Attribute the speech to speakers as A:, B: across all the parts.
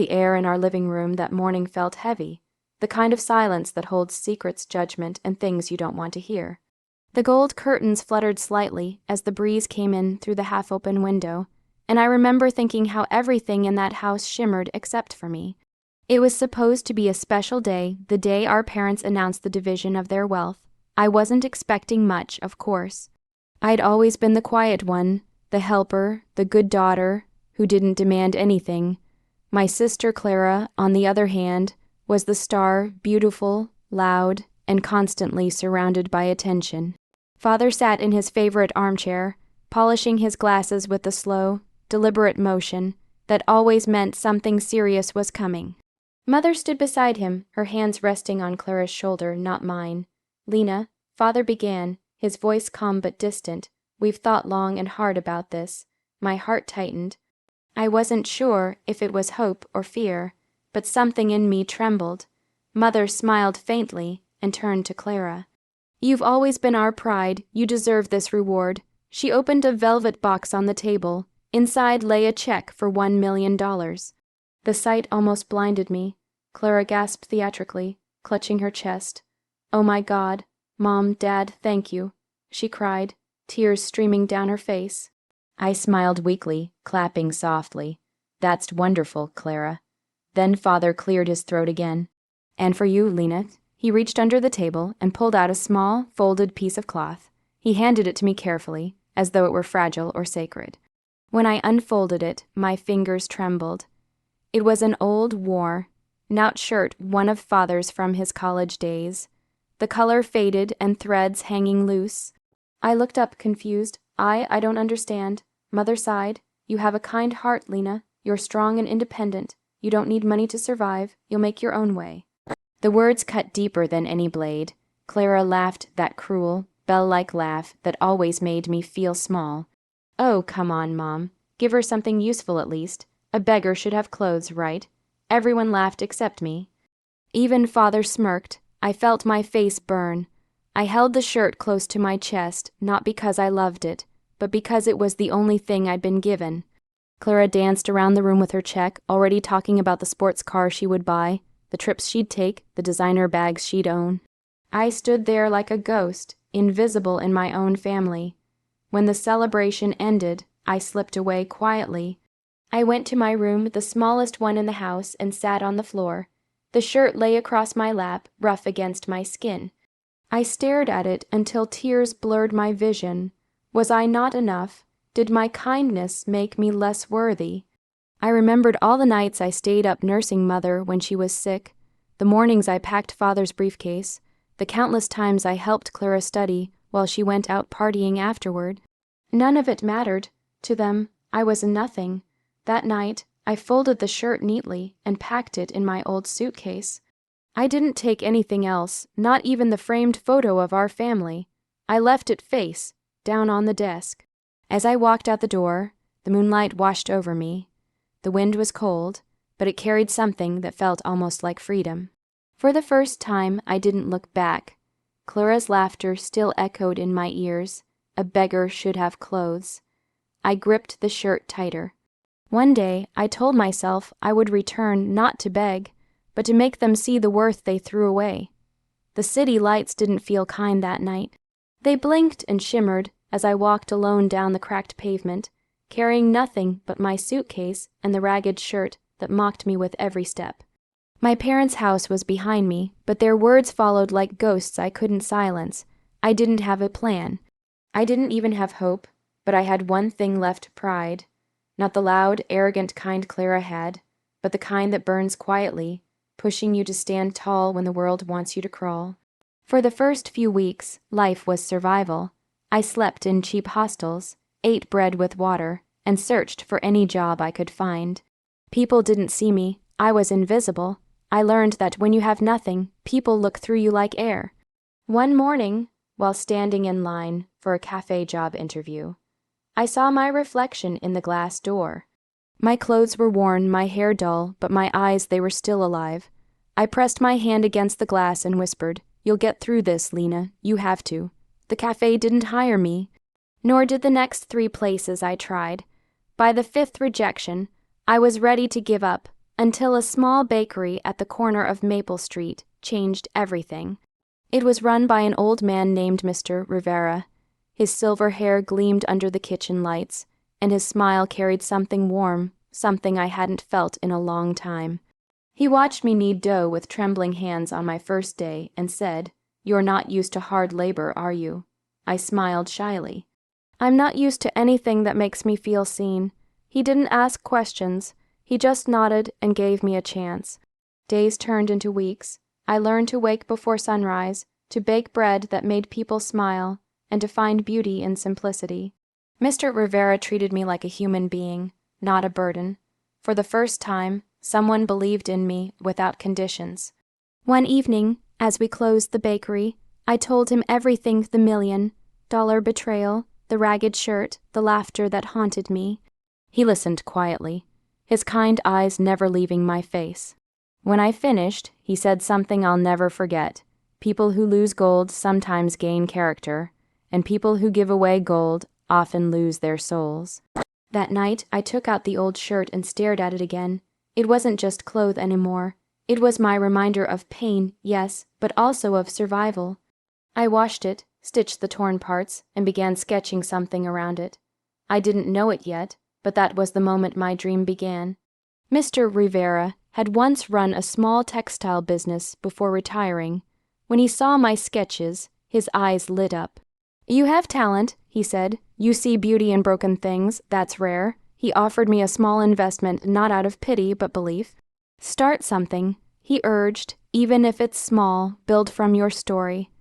A: The air in our living room that morning felt heavy, the kind of silence that holds secrets, judgment, and things you don't want to hear. The gold curtains fluttered slightly as the breeze came in through the half-open window, and I remember thinking how everything in that house shimmered except for me. It was supposed to be a special day, the day our parents announced the division of their wealth. I wasn't expecting much, of course. I'd always been the quiet one, the helper, the good daughter, who didn't demand anything. My sister Clara, on the other hand, was the star, beautiful, loud, and constantly surrounded by attention. Father sat in his favorite armchair, polishing his glasses with the slow, deliberate motion that always meant something serious was coming. Mother stood beside him, her hands resting on Clara's shoulder, not mine. "Lena," Father began, his voice calm but distant, "we've thought long and hard about this." My heart tightened. I wasn't sure if it was hope or fear, but something in me trembled. Mother smiled faintly and turned to Clara. "You've always been our pride. You deserve this reward." She opened a velvet box on the table. Inside lay a check for $1 million. The sight almost blinded me. Clara gasped theatrically, clutching her chest. "Oh my God, Mom, Dad, thank you," she cried, tears streaming down her face. I smiled weakly, clapping softly. "That's wonderful, Clara." Then Father cleared his throat again. "And for you, Lena." He reached under the table and pulled out a small, folded piece of cloth. He handed it to me carefully, as though it were fragile or sacred. When I unfolded it, my fingers trembled. It was an old, worn-out shirt, one of Father's from his college days. The color faded and threads hanging loose. I looked up, confused. I don't understand." Mother sighed. "You have a kind heart, Lena. You're strong and independent. You don't need money to survive. You'll make your own way." The words cut deeper than any blade. Clara laughed that cruel, bell-like laugh that always made me feel small. "Oh, come on, Mom. Give her something useful at least. A beggar should have clothes, right?" Everyone laughed except me. Even Father smirked. I felt my face burn. I held the shirt close to my chest, not because I loved it, but because it was the only thing I'd been given. Clara danced around the room with her check, already talking about the sports car she would buy, the trips she'd take, the designer bags she'd own. I stood there like a ghost, invisible in my own family. When the celebration ended, I slipped away quietly. I went to my room, the smallest one in the house, and sat on the floor. The shirt lay across my lap, rough against my skin. I stared at it until tears blurred my vision. Was I not enough? Did my kindness make me less worthy? I remembered all the nights I stayed up nursing Mother when she was sick, the mornings I packed Father's briefcase, the countless times I helped Clara study while she went out partying afterward. None of it mattered. To them, I was nothing. That night, I folded the shirt neatly and packed it in my old suitcase. I didn't take anything else, not even the framed photo of our family. I left it face, down on the desk. As I walked out the door, the moonlight washed over me. The wind was cold, but it carried something that felt almost like freedom. For the first time, I didn't look back. Clara's laughter still echoed in my ears. A beggar should have clothes. I gripped the shirt tighter. One day, I told myself I would return not to beg, but to make them see the worth they threw away. The city lights didn't feel kind that night. They blinked and shimmered as I walked alone down the cracked pavement, carrying nothing but my suitcase and the ragged shirt that mocked me with every step. My parents' house was behind me, but their words followed like ghosts I couldn't silence. I didn't have a plan. I didn't even have hope, but I had one thing left: pride. Not the loud, arrogant kind Clara had, but the kind that burns quietly, pushing you to stand tall when the world wants you to crawl. For the first few weeks, life was survival. I slept in cheap hostels, ate bread with water, and searched for any job I could find. People didn't see me. I was invisible. I learned that when you have nothing, people look through you like air. One morning, while standing in line for a cafe job interview, I saw my reflection in the glass door. My clothes were worn, my hair dull, but my eyes, they were still alive. I pressed my hand against the glass and whispered, "You'll get through this, Lena. You have to." The cafe didn't hire me, nor did the next 3 places I tried. By the 5th rejection, I was ready to give up, until a small bakery at the corner of Maple Street changed everything. It was run by an old man named Mr. Rivera. His silver hair gleamed under the kitchen lights, and his smile carried something warm, something I hadn't felt in a long time. He watched me knead dough with trembling hands on my first day and said, "You're not used to hard labor, are you?" I smiled shyly. "I'm not used to anything that makes me feel seen." He didn't ask questions. He just nodded and gave me a chance. Days turned into weeks. I learned to wake before sunrise, to bake bread that made people smile, and to find beauty in simplicity. Mr. Rivera treated me like a human being, not a burden. For the first time, someone believed in me without conditions. One evening, as we closed the bakery, I told him everything: the $1,000,000 betrayal, the ragged shirt, the laughter that haunted me. He listened quietly, his kind eyes never leaving my face. When I finished, he said something I'll never forget. People who lose gold sometimes gain character, and people who give away gold often lose their souls. That night, I took out the old shirt and stared at it again. It wasn't just clothes anymore. It was my reminder of pain, yes, but also of survival. I washed it, stitched the torn parts, and began sketching something around it. I didn't know it yet, but that was the moment my dream began. Mr. Rivera had once run a small textile business before retiring. When he saw my sketches, his eyes lit up. "You have talent," he said. "You see beauty in broken things. That's rare." He offered me a small investment, not out of pity, but belief. "Start something," he urged, "even if it's small, build from your story."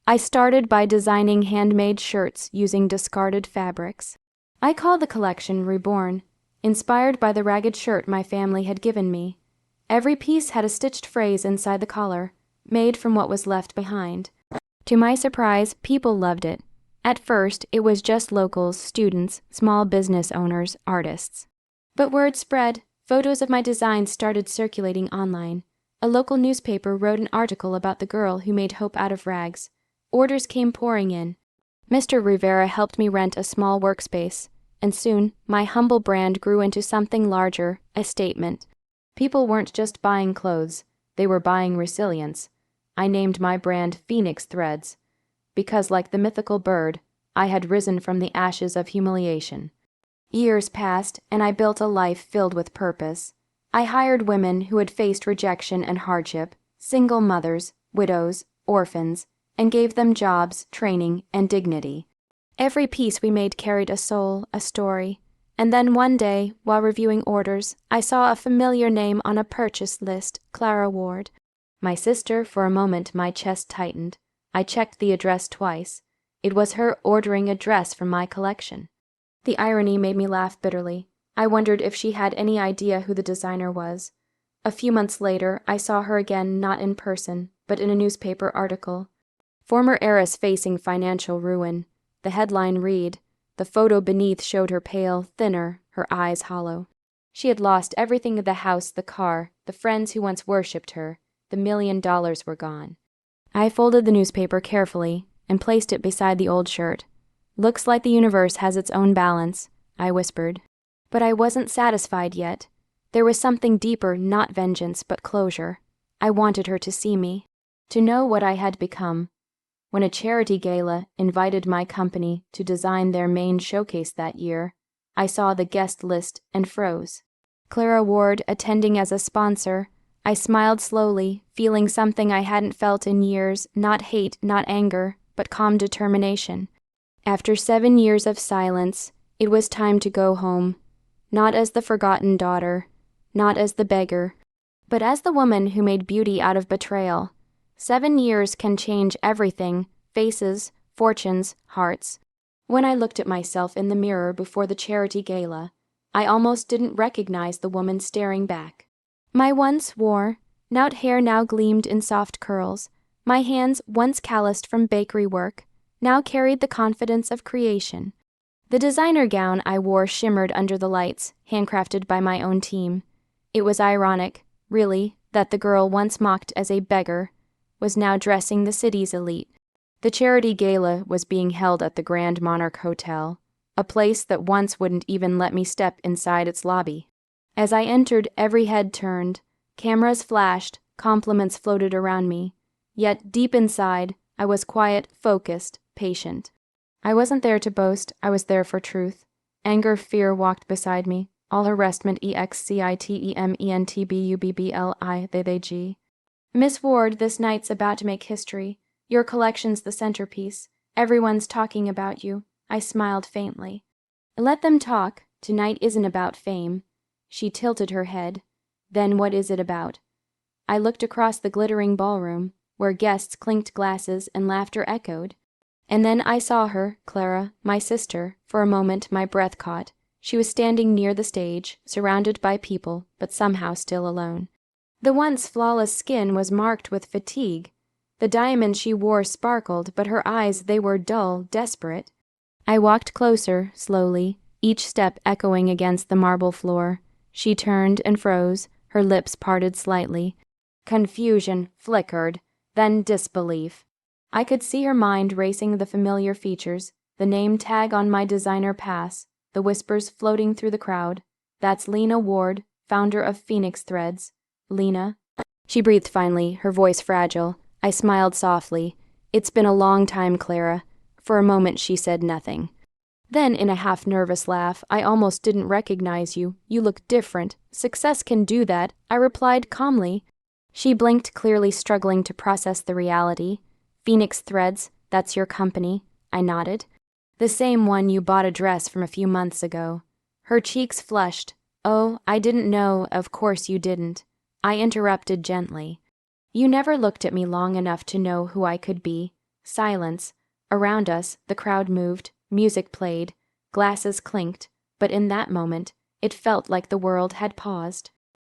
A: I started by designing handmade shirts using discarded fabrics. I call the collection Reborn, inspired by the ragged shirt my family had given me. Every piece had a stitched phrase inside the collar, made from what was left behind. To my surprise, people loved it. At first, it was just locals, students, small business owners, artists. But word spread. Photos of my designs started circulating online. A local newspaper wrote an article about the girl who made hope out of rags. Orders came pouring in. Mr. Rivera helped me rent a small workspace, and soon my humble brand grew into something larger, a statement. People weren't just buying clothes, they were buying resilience. I named my brand Phoenix Threads, because like the mythical bird, I had risen from the ashes of humiliation. Years passed, and I built a life filled with purpose. I hired women who had faced rejection and hardship, single mothers, widows, orphans, and gave them jobs, training, and dignity. Every piece we made carried a soul, a story. And then one day, while reviewing orders, I saw a familiar name on a purchase list: Clara Ward. My sister. For a moment my chest tightened. I checked the address twice. It was her ordering a dress from my collection. The irony made me laugh bitterly. I wondered if she had any idea who the designer was. A few months later, I saw her again, not in person, but in a newspaper article. Former heiress facing financial ruin. The headline read. The photo beneath showed her pale, thinner, her eyes hollow. She had lost everything: the house, the car, the friends who once worshipped her. The $1,000,000 were gone. I folded the newspaper carefully and placed it beside the old shirt. "Looks like the universe has its own balance," I whispered. But I wasn't satisfied yet. There was something deeper, not vengeance, but closure. I wanted her to see me, to know what I had become. When a charity gala invited my company to design their main showcase that year, I saw the guest list and froze. Clara Ward attending as a sponsor. I smiled slowly, feeling something I hadn't felt in years, not hate, not anger, but calm determination. After 7 years of silence, it was time to go home, not as the forgotten daughter, not as the beggar, but as the woman who made beauty out of betrayal. 7 years can change everything: faces, fortunes, hearts. When I looked at myself in the mirror before the charity gala, I almost didn't recognize the woman staring back. My once worn-out hair now gleamed in soft curls. My hands, once calloused from bakery work, now carried the confidence of creation. The designer gown I wore shimmered under the lights, handcrafted by my own team. It was ironic, really, that the girl once mocked as a beggar was now dressing the city's elite. The charity gala was being held at the Grand Monarch Hotel, a place that once wouldn't even let me step inside its lobby. As I entered, every head turned. Cameras flashed, compliments floated around me. Yet, deep inside, I was quiet, focused, patient. I wasn't there to boast, I was there for truth. Anger, fear walked beside me, all harassment excitemmentbubbliG. Miss Ward, this night's about to make history. Your collection's the centerpiece. Everyone's talking about you. I smiled faintly. Let them talk. Tonight isn't about fame. She tilted her head. Then what is it about? I looked across the glittering ballroom, where guests clinked glasses and laughter echoed. And then I saw her, Clara, my sister. For a moment my breath caught. She was standing near the stage, surrounded by people, but somehow still alone. The once flawless skin was marked with fatigue. The diamond she wore sparkled, but her eyes, they were dull, desperate. I walked closer, slowly, each step echoing against the marble floor. She turned and froze, her lips parted slightly. Confusion flickered, then disbelief. I could see her mind racing the familiar features, the name tag on my designer pass, the whispers floating through the crowd. That's Lena Ward, founder of Phoenix Threads. Lena. She breathed finally, her voice fragile. I smiled softly. It's been a long time, Clara. For a moment she said nothing. Then, in a half-nervous laugh, I almost didn't recognize you. You look different. Success can do that, I replied calmly. She blinked, clearly struggling to process the reality. Phoenix Threads, that's your company. I nodded. The same one you bought a dress from a few months ago. Her cheeks flushed. Oh, I didn't know, of course you didn't. I interrupted gently. You never looked at me long enough to know who I could be. Silence. Around us, the crowd moved, music played, glasses clinked, but in that moment, it felt like the world had paused.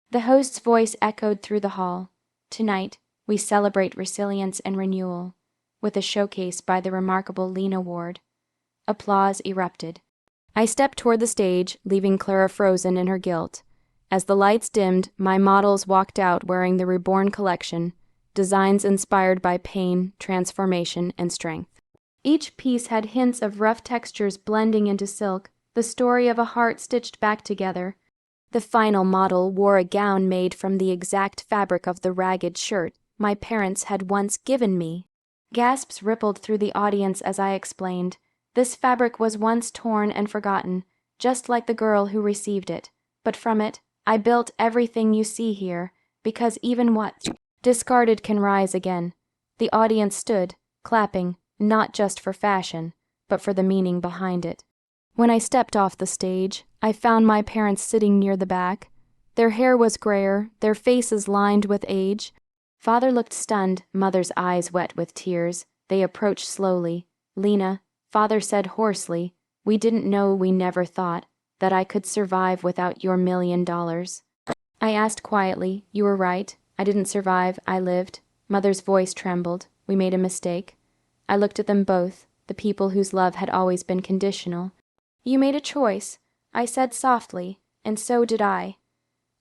A: The host's voice echoed through the hall. Tonight, we celebrate resilience and renewal, with a showcase by the remarkable Lena Ward. Applause erupted. I stepped toward the stage, leaving Clara frozen in her guilt. As the lights dimmed, my models walked out wearing the Reborn collection, designs inspired by pain, transformation, and strength. Each piece had hints of rough textures blending into silk, the story of a heart stitched back together. The final model wore a gown made from the exact fabric of the ragged shirt my parents had once given me. Gasps rippled through the audience as I explained. This fabric was once torn and forgotten, just like the girl who received it, but from it, I built everything you see here, because even what's discarded can rise again. The audience stood, clapping, not just for fashion, but for the meaning behind it. When I stepped off the stage, I found my parents sitting near the back. Their hair was grayer, their faces lined with age. Father looked stunned, Mother's eyes wet with tears. They approached slowly. Lena, Father said hoarsely, we didn't know, we never thought, that I could survive without your $1 million. I asked quietly, you were right. I didn't survive, I lived. Mother's voice trembled. We made a mistake. I looked at them both, the people whose love had always been conditional. You made a choice, I said softly, and so did I.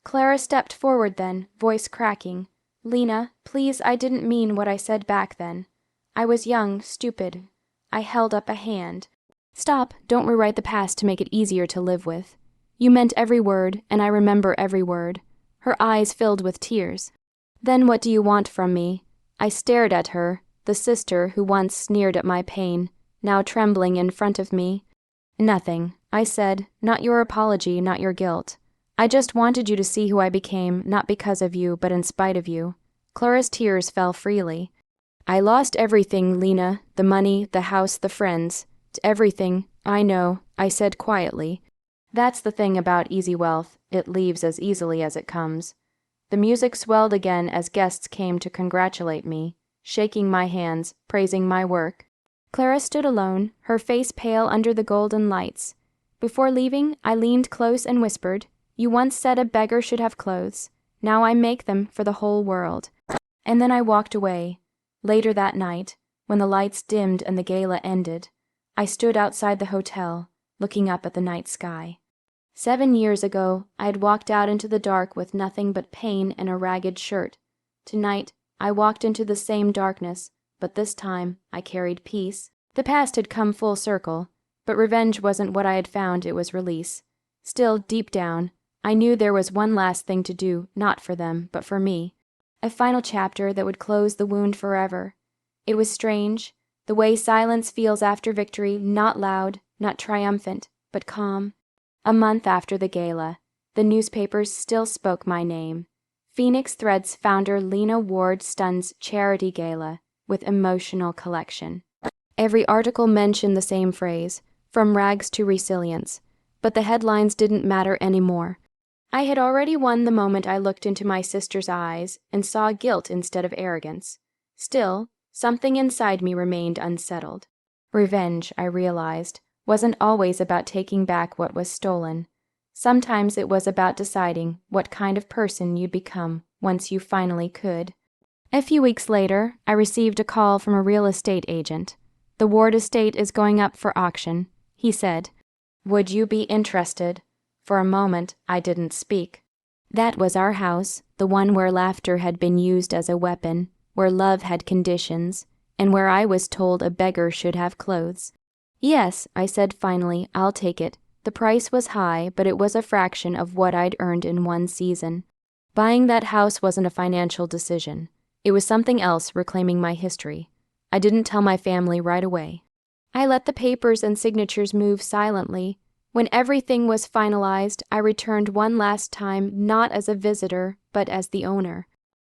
A: Clara stepped forward then, voice cracking. Lena, please, I didn't mean what I said back then. I was young, stupid. I held up a hand. Stop, don't rewrite the past to make it easier to live with. You meant every word, and I remember every word. Her eyes filled with tears. Then what do you want from me? I stared at her, the sister who once sneered at my pain, now trembling in front of me. Nothing, I said, not your apology, not your guilt. I just wanted you to see who I became, not because of you, but in spite of you. Clara's tears fell freely. I lost everything, Lena, the money, the house, the friends. Everything, I know, I said quietly. That's the thing about easy wealth, it leaves as easily as it comes. The music swelled again as guests came to congratulate me, shaking my hands, praising my work. Clara stood alone, her face pale under the golden lights. Before leaving, I leaned close and whispered, you once said a beggar should have clothes. Now I make them for the whole world. And then I walked away. Later that night, when the lights dimmed and the gala ended, I stood outside the hotel, looking up at the night sky. 7 years ago, I had walked out into the dark with nothing but pain and a ragged shirt. Tonight, I walked into the same darkness, but this time I carried peace. The past had come full circle, but revenge wasn't what I had found, it was release. Still, deep down, I knew there was one last thing to do, not for them, but for me. A final chapter that would close the wound forever. It was strange, the way silence feels after victory, not loud, not triumphant, but calm. A month after the gala, the newspapers still spoke my name. Phoenix Threads founder Lena Ward Stunn's charity gala with emotional collection. Every article mentioned the same phrase, from rags to resilience, but the headlines didn't matter anymore. I had already won the moment I looked into my sister's eyes and saw guilt instead of arrogance. Still, something inside me remained unsettled. Revenge, I realized, wasn't always about taking back what was stolen. Sometimes it was about deciding what kind of person you'd become once you finally could. A few weeks later, I received a call from a real estate agent. The Ward estate is going up for auction, he said. Would you be interested? For a moment, I didn't speak. That was our house, the one where laughter had been used as a weapon, where love had conditions, and where I was told a beggar should have clothes. Yes, I said finally, I'll take it. The price was high, but it was a fraction of what I'd earned in one season. Buying that house wasn't a financial decision. It was something else reclaiming my history. I didn't tell my family right away. I let the papers and signatures move silently. When everything was finalized, I returned one last time, not as a visitor, but as the owner.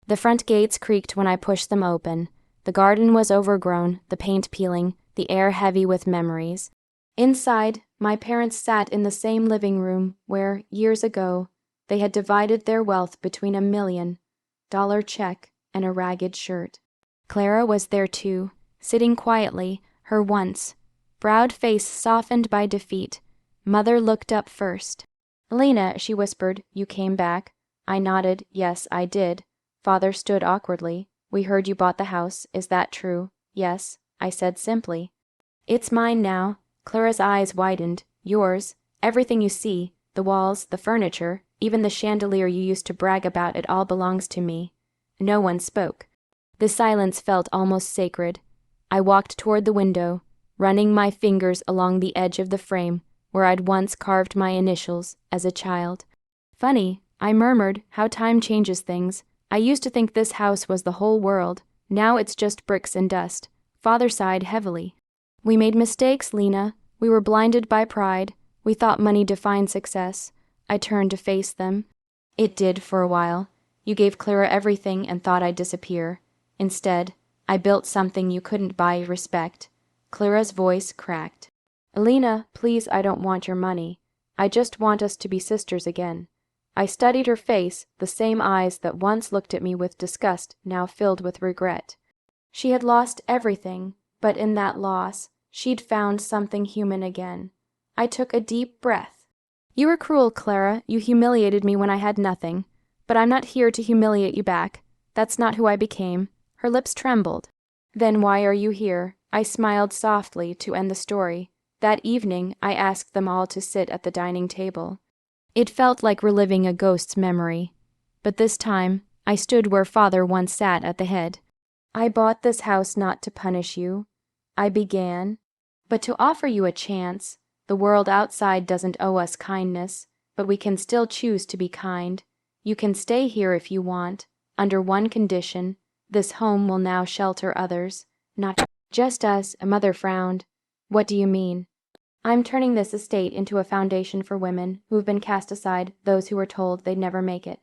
A: The front gates creaked when I pushed them open. The garden was overgrown, the paint peeling, the air heavy with memories. Inside, my parents sat in the same living room where, years ago, they had divided their wealth between $1 million check and a ragged shirt. Clara was there too, sitting quietly, her once browed face softened by defeat. Mother looked up first. "Lena," she whispered, "you came back." I nodded, "Yes, I did." Father stood awkwardly. "We heard you bought the house. Is that true?" "Yes," I said simply. "It's mine now." Clara's eyes widened. "Yours. Everything you see, the walls, the furniture, even the chandelier you used to brag about, it all belongs to me." No one spoke. The silence felt almost sacred. I walked toward the window, running my fingers along the edge of the frame where I'd once carved my initials as a child. "Funny," I murmured, "how time changes things. I used to think this house was the whole world. Now it's just bricks and dust." Father sighed heavily. "We made mistakes, Lena. We were blinded by pride. We thought money defined success." I turned to face them. "It did for a while. You gave Clara everything and thought I'd disappear. Instead, I built something you couldn't buy respect." Clara's voice cracked. "Lena, please, I don't want your money. I just want us to be sisters again." I studied her face, the same eyes that once looked at me with disgust, now filled with regret. She had lost everything, but in that loss, she'd found something human again. I took a deep breath. "You were cruel, Clara. You humiliated me when I had nothing. But I'm not here to humiliate you back. That's not who I became." Her lips trembled. "Then why are you here?" I smiled softly to end the story. That evening, I asked them all to sit at the dining table. It felt like reliving a ghost's memory. But this time, I stood where Father once sat at the head. "I bought this house not to punish you," I began, "but to offer you a chance. The world outside doesn't owe us kindness, but we can still choose to be kind. You can stay here if you want, under one condition. This home will now shelter others, not just us." Mother frowned. "What do you mean?" "I'm turning this estate into a foundation for women who've been cast aside, those who were told they'd never make it.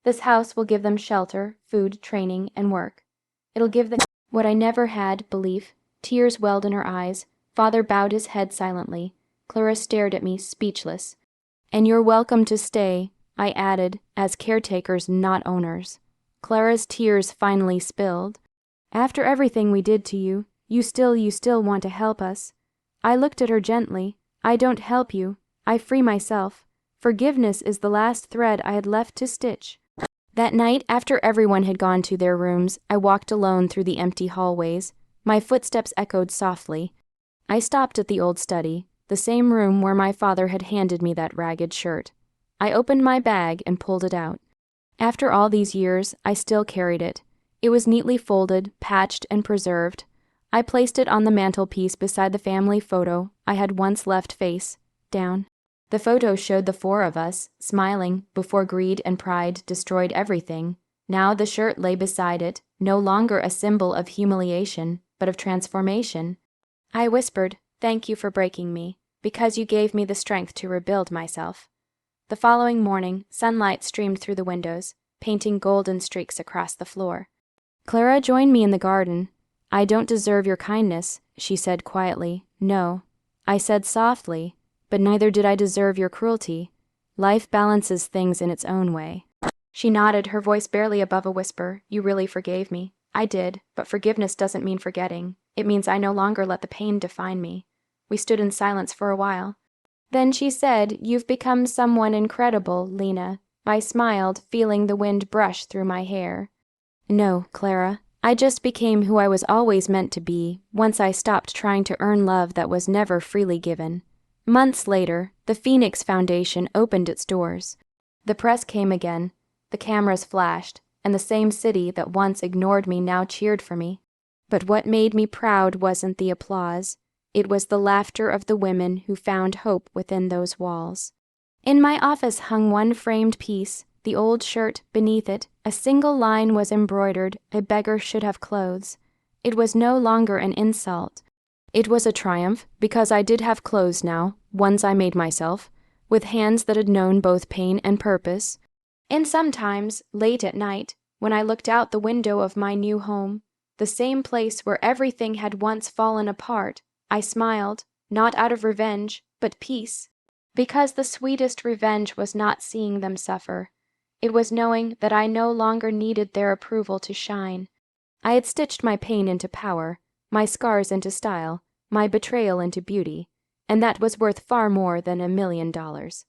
A: This house will give them shelter, food, training, and work. It'll give them what I never had, belief." Tears welled in her eyes. Father bowed his head silently. Clara stared at me, speechless. "And you're welcome to stay," I added, "as caretakers, not owners." Clara's tears finally spilled. "After everything we did to you, you still want to help us." I looked at her gently. "I don't help you. I free myself. Forgiveness is the last thread I had left to stitch." That night, after everyone had gone to their rooms, I walked alone through the empty hallways. My footsteps echoed softly. I stopped at the old study, the same room where my father had handed me that ragged shirt. I opened my bag and pulled it out. After all these years, I still carried it. It was neatly folded, patched, and preserved. I placed it on the mantelpiece beside the family photo I had once left face down. The photo showed the four of us, smiling, before greed and pride destroyed everything. Now the shirt lay beside it, no longer a symbol of humiliation, but of transformation. I whispered, "Thank you for breaking me, because you gave me the strength to rebuild myself." The following morning, sunlight streamed through the windows, painting golden streaks across the floor. Clara joined me in the garden. "I don't deserve your kindness," she said quietly. "No," I said softly, "but neither did I deserve your cruelty. Life balances things in its own way." She nodded, her voice barely above a whisper. "You really forgave me." I did, but forgiveness doesn't mean forgetting. It means I no longer let the pain define me. We stood in silence for a while. Then she said, "You've become someone incredible, Lena." I smiled, feeling the wind brush through my hair. "No, Clara. I just became who I was always meant to be, once I stopped trying to earn love that was never freely given." Months later, the Phoenix Foundation opened its doors. The press came again. The cameras flashed, and the same city that once ignored me now cheered for me. But what made me proud wasn't the applause. It was the laughter of the women who found hope within those walls. In my office hung one framed piece, the old shirt. Beneath it, a single line was embroidered, "A beggar should have clothes." It was no longer an insult. It was a triumph, because I did have clothes now, ones I made myself, with hands that had known both pain and purpose. And sometimes, late at night, when I looked out the window of my new home, the same place where everything had once fallen apart, I smiled, not out of revenge, but peace. Because the sweetest revenge was not seeing them suffer. It was knowing that I no longer needed their approval to shine. I had stitched my pain into power, my scars into style, my betrayal into beauty, and that was worth far more than $1,000,000.